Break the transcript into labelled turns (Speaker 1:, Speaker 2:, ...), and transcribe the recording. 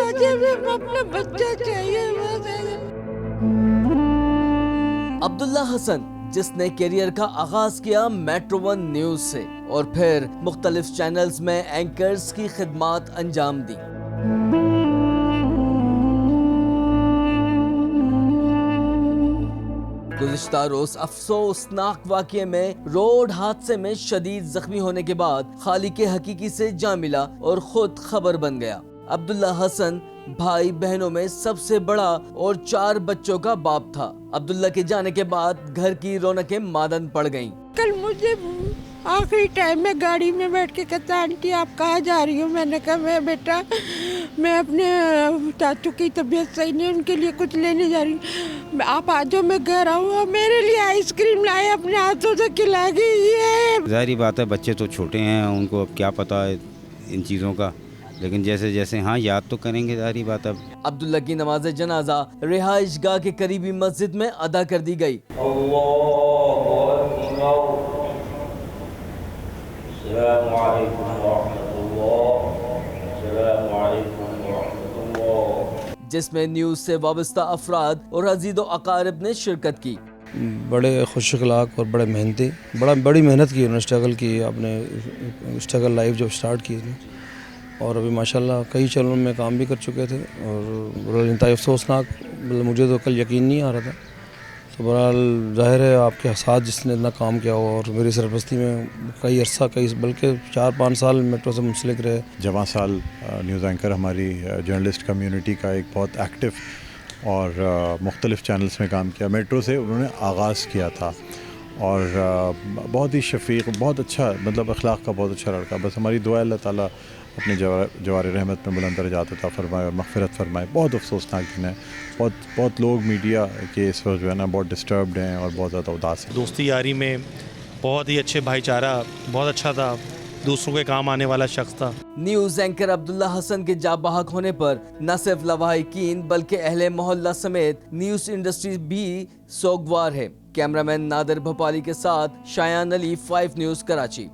Speaker 1: مجھے بھی اپنا بچہ چاہیے بس۔
Speaker 2: عبداللہ حسن جس نے کیریئر کا آغاز کیا میٹرو ون نیوز سے اور پھر مختلف چینلز میں اینکرز کی خدمات انجام دی۔ گزشتہ روز افسوسناک واقعے میں روڈ حادثے میں شدید زخمی ہونے کے بعد خالق حقیقی سے جا ملا اور خود خبر بن گیا۔ عبداللہ حسن بھائی بہنوں میں سب سے بڑا اور 4 بچوں کا باپ تھا۔ عبداللہ کے جانے کے بعد گھر کی رونقیں مادن پڑ گئیں۔
Speaker 1: کل مجھے آخری ٹائم میں گاڑی میں بیٹھ کے کہتا آنٹی آپ کہاں جا رہی ہو؟ میں نے کہا میں بیٹا میں اپنے چاچو کی طبیعت صحیح نہیں، ان کے لیے کچھ لینے جا رہی ہوں، آپ آ جاؤ میں گھر آؤں۔ میرے لیے آئس کریم لائے اپنے ہاتھوں سے کھلا گئی۔
Speaker 3: ظاہری بات ہے بچے تو چھوٹے ہیں، ان کو اب کیا پتہ ہے ان چیزوں کا، لیکن جیسے جیسے ہاں یاد تو کریں گے، ظاہری بات ہے۔
Speaker 2: عبداللہ کی نماز جنازہ رہائش گاہ کے قریبی مسجد میں ادا کر دی گئی۔
Speaker 4: السلام علیکم ورحمۃ اللہ، السلام علیکم ورحمۃ اللہ،
Speaker 2: جس میں نیوز سے وابستہ افراد اور عزیز و اقارب نے شرکت کی۔
Speaker 5: بڑے خوش اخلاق اور بڑے محنتی، بڑی محنت کی، انہوں نے اسٹرگل کی، اپنے اسٹرگل لائف جب اسٹارٹ کی تھی، اور ابھی ماشاءاللہ کئی چینلوں میں کام بھی کر چکے تھے، اور انتہائی افسوسناک، مجھے تو کل یقین نہیں آ رہا تھا۔ تو بہرحال ظاہر ہے آپ کے ساتھ جس نے اتنا کام کیا ہوا، اور میری سرپرستی میں کئی عرصہ بلکہ 4-5 سال میٹرو سے منسلک رہے۔
Speaker 6: جواں سال نیوز اینکر ہماری جرنلسٹ کمیونٹی کا ایک بہت ایکٹیو اور مختلف چینلز میں کام کیا۔ میٹرو سے انہوں نے آغاز کیا تھا، اور بہت ہی شفیق، بہت اچھا، مطلب اخلاق کا بہت اچھا لڑکا۔ بس ہماری دعا ہے اللہ تعالیٰ اپنے جوار رحمت میں بلند درجات عطا فرمائے اور مغفرت فرمائے۔ بہت افسوسناک دن ہے، بہت لوگ میڈیا کے اس وقت جو ہے نا بہت ڈسٹربڈ ہیں اور بہت زیادہ اداس ہیں۔
Speaker 7: دوستی یاری میں بہت ہی اچھے بھائی چارہ، بہت اچھا تھا، دوسروں کے کام آنے والا شخص تھا۔
Speaker 2: نیوز اینکر عبداللہ حسن کے جاں بحق ہونے پر نہ صرف لواحقین بلکہ اہل محلہ سمیت نیوز انڈسٹری بھی سوگوار ہے۔ کیمرامین نادر بھوپالی کے ساتھ شایان علی، 5 نیوز کراچی۔